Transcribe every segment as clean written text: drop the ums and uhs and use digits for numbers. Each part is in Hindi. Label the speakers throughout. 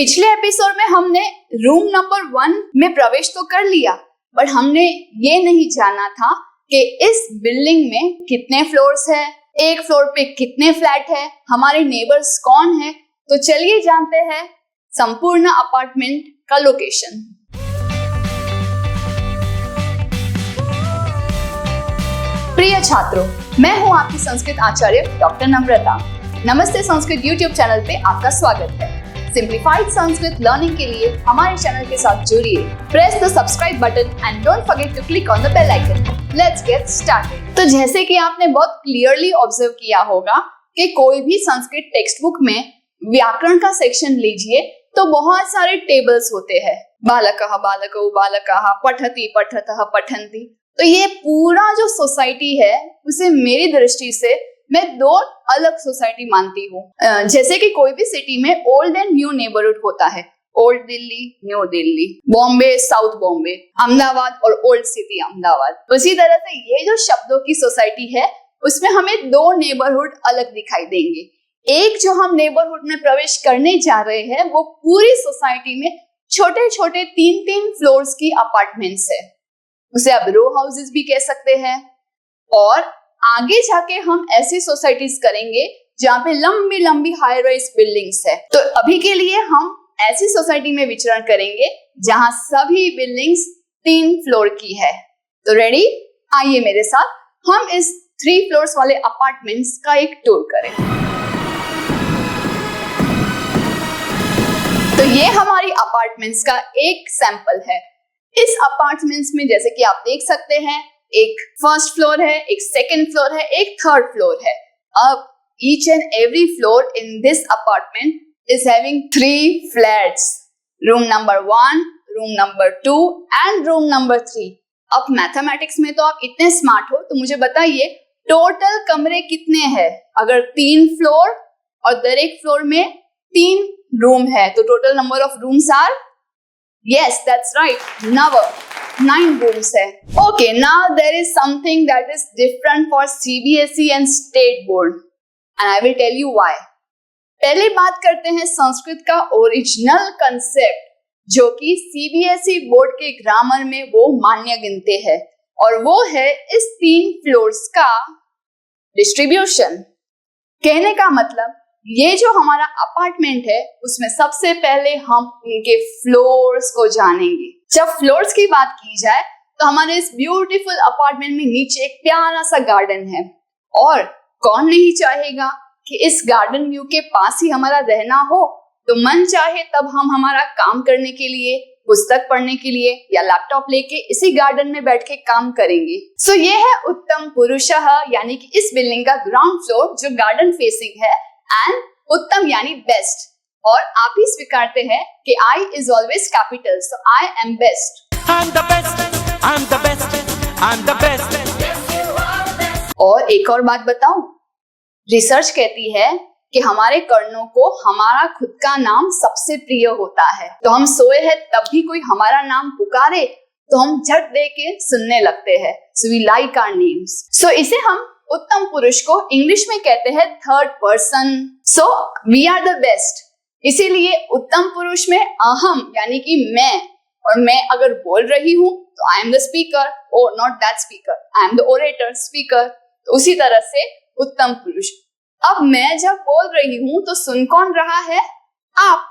Speaker 1: पिछले एपिसोड में हमने रूम नंबर 1 में प्रवेश तो कर लिया, बट हमने ये नहीं जाना था कि इस बिल्डिंग में कितने फ्लोर्स है, एक फ्लोर पे कितने फ्लैट है, हमारे नेबर्स कौन है। तो चलिए जानते हैं संपूर्ण अपार्टमेंट का लोकेशन। प्रिय छात्रों, मैं हूं आपकी संस्कृत आचार्य डॉक्टर नम्रता। नमस्ते संस्कृत यूट्यूब चैनल पे आपका स्वागत है। सिंप्लीफाइड संस्कृत लर्निंग के लिए हमारे चैनल के साथ जुड़िए। Press the subscribe button and don't forget to click on the bell icon. Let's get started. तो जैसे कि आपने बहुत क्लियरली ऑब्जर्व किया होगा कि कोई भी संस्कृत टेक्स्ट बुक में व्याकरण का सेक्शन लीजिए तो बहुत सारे टेबल्स होते हैं। बालकः बालकौ बालकाः, पठति पठतः पठन्ति। तो ये पूरा जो सोसाइटी है उसे मेरी दृष्टि से मैं दो अलग सोसाइटी मानती हूँ। जैसे कि कोई भी सिटी में ओल्ड एंड न्यू नेबरहुड होता है, old Delhi, new Delhi, Bombay, south Bombay, Ahmedabad और ओल्ड सिटी अहमदाबाद। उसी तरह से ये जो शब्दों की सोसाइटी है उसमें हमें दो नेबरहुड अलग दिखाई देंगे। एक जो हम नेबरहुड में प्रवेश करने जा रहे हैं वो पूरी सोसाइटी में छोटे छोटे 3-3 फ्लोर्स की अपार्टमेंट्स है, उसे आप रो हाउसेस भी कह सकते हैं। और आगे जाके हम ऐसी सोसाइटीज करेंगे जहाँ पे लंबी लंबी हाई राइज बिल्डिंग्स है। तो अभी के लिए हम ऐसी सोसाइटी में विचरण करेंगे जहाँ सभी बिल्डिंग्स 3 फ्लोर की है। तो रेडी, आइए मेरे साथ हम इस 3 फ्लोर्स वाले अपार्टमेंट्स का एक टूर करें। तो ये हमारी अपार्टमेंट्स का एक सैंपल है। इस अपार्टमेंट्स में जैसे कि आप देख सकते हैं, एक फर्स्ट फ्लोर है, एक सेकंड फ्लोर है, एक थर्ड फ्लोर है। अब each and every floor in this apartment is having 3 flats, room number 1, room number 2 and room number 3। अब मैथमेटिक्स में तो आप इतने स्मार्ट हो तो मुझे बताइए टोटल कमरे कितने हैं। अगर 3 फ्लोर और दर एक फ्लोर में 3 रूम है तो total number of rooms are, yes that's right, 9 rooms है। Okay, now there is something that is different for CBSE and state board and I will tell you why। पहले बात करते हैं संस्कृत का ओरिजिनल कंसेप्ट जो कि CBSE बोर्ड के ग्रामर में वो मान्य गिनते हैं, और वो है इस 3 फ्लोर्स का डिस्ट्रीब्यूशन। कहने का मतलब ये जो हमारा अपार्टमेंट है उसमें सबसे पहले हम उनके फ्लोर्स को जानेंगे। जब फ्लोर्स की बात की जाए तो हमारे इस ब्यूटीफुल अपार्टमेंट में नीचे एक प्यारा सा गार्डन है, और कौन नहीं चाहेगा कि इस गार्डन व्यू के पास ही हमारा रहना हो। तो मन चाहे तब हम हमारा काम करने के लिए, पुस्तक पढ़ने के लिए या लैपटॉप लेके इसी गार्डन में बैठ के काम करेंगे। सो ये है उत्तम पुरुषः, यानी कि इस बिल्डिंग का ग्राउंड फ्लोर जो गार्डन फेसिंग है, एंड उत्तम यानी बेस्ट। और आप ही स्वीकारते हैं कि I is always capital, so I am best. I'm the best, I'm the best, I'm the best. Yes, you are the best. और एक और बात बताऊं, रिसर्च कहती है कि हमारे कर्णों को हमारा खुद का नाम सबसे प्रिय होता है। तो हम सोए हैं तब भी कोई हमारा नाम पुकारे तो हम झट दे के सुनने लगते हैं। So we like our names. So इसे हम उत्तम पुरुष को इंग्लिश में कहते हैं third person. So we are the best. इसीलिए उत्तम पुरुष में अहम यानी कि मैं, और मैं अगर बोल रही हूँ तो आई एम द स्पीकर, और not that speaker, I am the orator, speaker. तो उसी तरह से उत्तम पुरुष। अब मैं जब बोल रही हूँ तो सुन कौन रहा है? आप।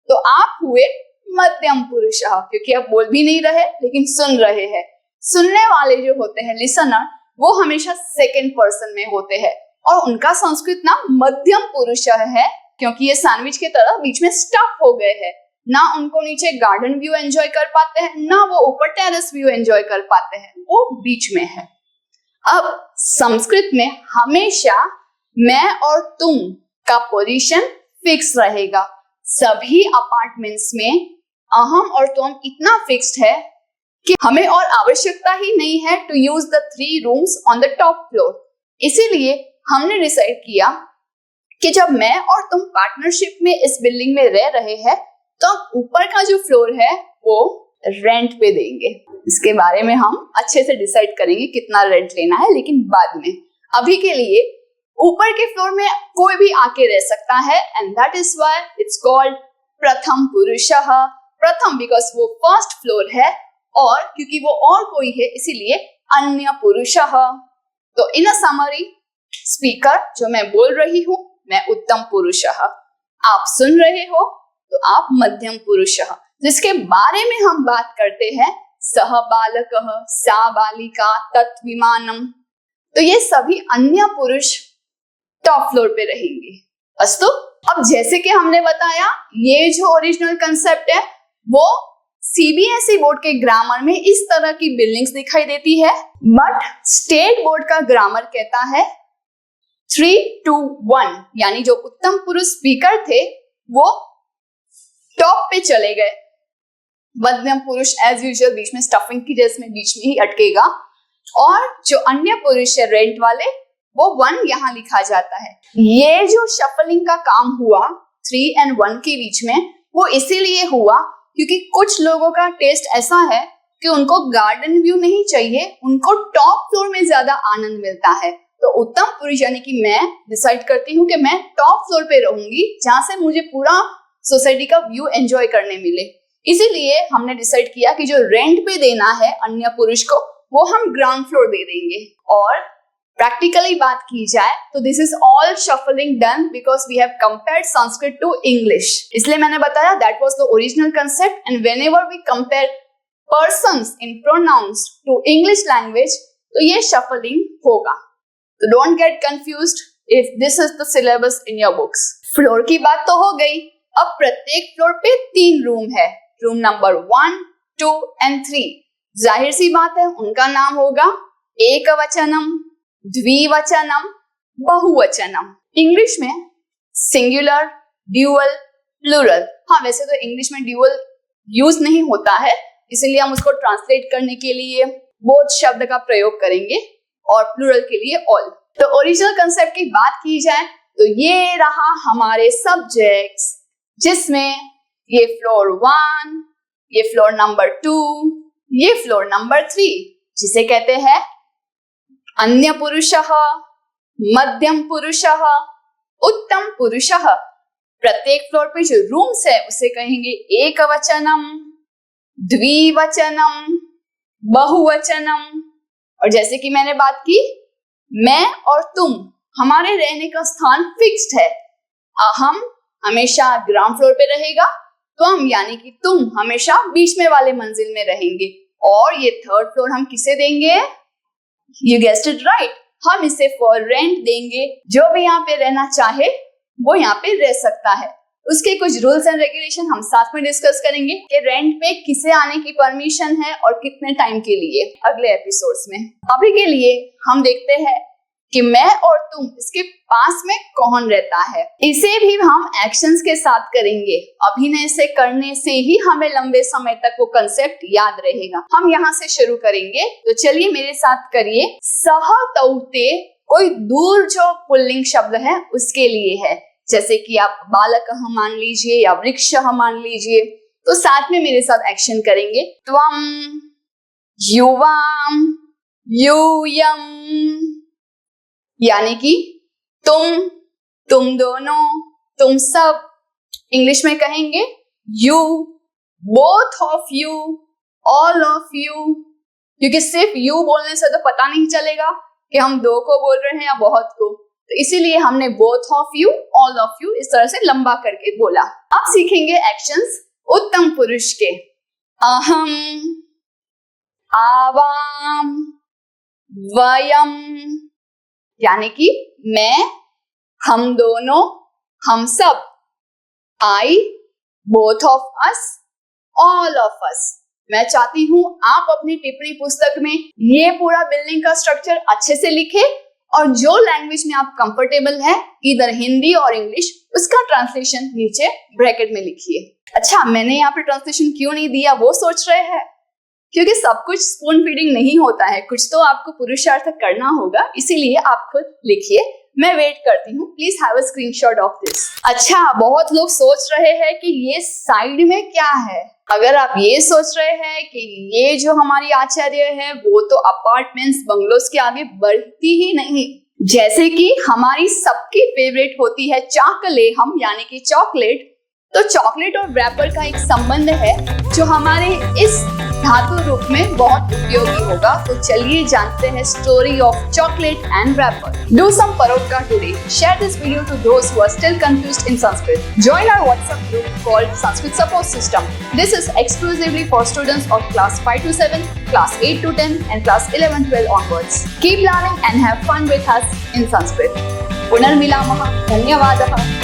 Speaker 1: तो आप हुए मध्यम पुरुष, क्योंकि आप बोल भी नहीं रहे लेकिन सुन रहे हैं। सुनने वाले जो होते हैं लिसनर, वो हमेशा सेकंड पर्सन में होते हैं, और उनका संस्कृत नाम मध्यम पुरुष है, क्योंकि ये सैंडविच के तरह बीच में स्टफ हो गए हैं। ना उनको नीचे गार्डन व्यू एंजॉय कर पाते हैं, ना वो ऊपर टेरेस व्यू एंजॉय कर पाते हैं, वो बीच में है। अब संस्कृत में हमेशा मैं और तुम का पोजीशन फिक्स रहेगा। सभी अपार्टमेंट्स में अहम और तुम इतना फिक्स्ड है कि हमें और आवश्यकता ही नहीं है to use the 3 rooms on the top floor. इसीलिए हमने डिसाइड किया कि जब मैं और तुम पार्टनरशिप में इस बिल्डिंग में रह रहे हैं तो हम ऊपर का जो फ्लोर है वो रेंट पे देंगे। इसके बारे में हम अच्छे से डिसाइड करेंगे कितना रेंट लेना है, लेकिन बाद में। अभी के लिए ऊपर के फ्लोर में कोई भी आके रह सकता है, and that is why it's called प्रथम पुरुषः, प्रथम बिकॉज वो फर्स्ट फ्लोर है, और क्योंकि वो और कोई है इसीलिए अन्य पुरुषः। तो इन अ समरी, स्पीकर जो मैं बोल रही हूँ मैं उत्तम पुरुषः, आप सुन रहे हो तो आप मध्यम पुरुषः। जिसके बारे में हम बात करते हैं सह बालकः, सा बालिका, तत् विमानम, तो ये सभी अन्य पुरुष टॉप फ्लोर पे रहेंगे। अस्तु, अब जैसे कि हमने बताया ये जो ओरिजिनल कंसेप्ट है वो सीबीएसई बोर्ड के ग्रामर में इस तरह की बिल्डिंग्स दिखाई देती है, बट स्टेट बोर्ड का ग्रामर कहता है 3, 2, 1, यानी जो उत्तम पुरुष स्पीकर थे वो टॉप पे चले गए, मध्यम पुरुष एज यूजुअल बीच में स्टफिंग की ड्रेस में बीच में ही अटकेगा, और जो अन्य पुरुष है रेंट वाले वो 1 यहाँ लिखा जाता है। ये जो शफलिंग का काम हुआ 3 और 1 के बीच में वो इसीलिए हुआ क्योंकि कुछ लोगों का टेस्ट ऐसा है कि उनको गार्डन व्यू नहीं चाहिए, उनको टॉप फ्लोर में ज्यादा आनंद मिलता है। तो उत्तम पुरुष यानी कि मैं डिसाइड करती हूँ कि मैं टॉप फ्लोर पे रहूंगी जहां से मुझे पूरा सोसाइटी का व्यू एंजॉय करने मिले। इसीलिए हमने डिसाइड किया कि जो रेंट पे देना है अन्य पुरुष को वो हम ग्राउंड फ्लोर दे देंगे। और प्रैक्टिकली बात की जाए तो this is all shuffling done because we have compared Sanskrit to English. इसलिए मैंने बताया that was the original concept, and whenever we compare persons in pronouns to English language तो ये शफलिंग होगा। तो don't get confused if this is the syllabus in your books. Floor की बात तो हो गई, अब प्रत्येक फ्लोर पे 3 रूम है, रूम नंबर 1, 2 and 3। जाहिर सी बात है उनका नाम होगा एकवचनम, द्विवचनम, बहुवचनम। इंग्लिश में सिंगुलर, ड्यूअल, प्लूरल। हाँ, वैसे तो इंग्लिश में ड्यूअल यूज नहीं होता है, इसलिए हम उसको ट्रांसलेट करने के लिए बोथ शब्द का प्रयोग करेंगे और प्लूरल के लिए ऑल। तो ओरिजिनल कंसेप्ट की बात की जाए तो ये रहा हमारे सब्जेक्ट्स, जिसमें ये फ्लोर 1, ये फ्लोर नंबर 2, ये फ्लोर नंबर 3, जिसे कहते हैं अन्य पुरुषः, मध्यम पुरुषः, उत्तम पुरुषः। प्रत्येक फ्लोर पे जो रूम्स है उसे कहेंगे एकवचनम, द्विवचनम, बहुवचनम। और जैसे कि मैंने बात की, मैं और तुम, हमारे रहने का स्थान फिक्स्ड है। हम हमेशा ग्राउंड फ्लोर पे रहेगा, तुम यानी कि तुम हमेशा बीच में वाले मंजिल में रहेंगे। और ये थर्ड फ्लोर हम किसे देंगे? You guessed it right, हम इसे फॉर रेंट देंगे। जो भी यहाँ पे रहना चाहे वो यहाँ पे रह सकता है। उसके कुछ रूल्स एंड रेगुलेशन हम साथ में डिस्कस करेंगे कि रेंट पे किसे आने की परमिशन है और कितने टाइम के लिए अगले एपिसोड्स में। अभी के लिए हम देखते हैं कि मैं और तुम, इसके पास में कौन रहता है। इसे भी हम एक्शंस के साथ करेंगे। अभिनय से करने से ही हमें लंबे समय तक वो कंसेप्ट याद रहेगा। हम यहाँ से शुरू करेंगे, तो चलिए मेरे साथ करिए। सह तौते कोई दूर जो पुल्लिंग शब्द है उसके लिए है, जैसे कि आप बालकः मान लीजिए या वृक्षः मान लीजिए। तो साथ में मेरे साथ एक्शन करेंगे। त्वम, युवाम, यूयम, यानी कि तुम दोनों, तुम सब। इंग्लिश में कहेंगे you, both of you, all of you, क्योंकि सिर्फ यू बोलने से तो पता नहीं चलेगा कि हम 2 को बोल रहे हैं या बहुत को। तो इसीलिए हमने both of you, all of you इस तरह से लंबा करके बोला। अब सीखेंगे एक्शंस उत्तम पुरुष के। अहम, आवाम, वयम, यानी कि मैं, हम दोनों, हम सब। I, both of us, all of us. मैं चाहती हूं आप अपनी टिप्पणी पुस्तक में ये पूरा बिल्डिंग का स्ट्रक्चर अच्छे से लिखे और जो लैंग्वेज में आप कंफर्टेबल है, इधर हिंदी और इंग्लिश, उसका ट्रांसलेशन नीचे ब्रैकेट में लिखिए। अच्छा, मैंने यहाँ पे ट्रांसलेशन क्यों नहीं दिया वो सोच रहे हैं? क्योंकि सब कुछ स्पून फीडिंग नहीं होता है, कुछ तो आपको पुरुषार्थ करना होगा, इसीलिए आप खुद लिखिए। मैं वेट करती हूँ, please have a screenshot of this. अच्छा, बहुत लोग सोच रहे हैं कि ये साइड में क्या है। अगर आप ये सोच रहे हैं कि ये जो हमारी आचार्य है वो तो अपार्टमेंट्स, बंगलोज के आगे बढ़ती ही नहीं। जैसे कि हमारी सबकी फेवरेट होती है चाकलेहम, यानी कि चॉकलेट, तो चॉकलेट और रैपर का एक संबंध है जो हमारे इस धातु रूप में बहुत उपयोगी होगा। तो चलिए जानते हैं story of chocolate and wrapper. Do some parotta today. Share this video to those who are still confused in Sanskrit. Join our WhatsApp group called Sanskrit Support System. This is exclusively for students of class 5 to 7, class 8 to 10 and class 11-12 onwards. Keep learning and have fun with us in Sanskrit. पुनर्मिलामः। धन्यवादः।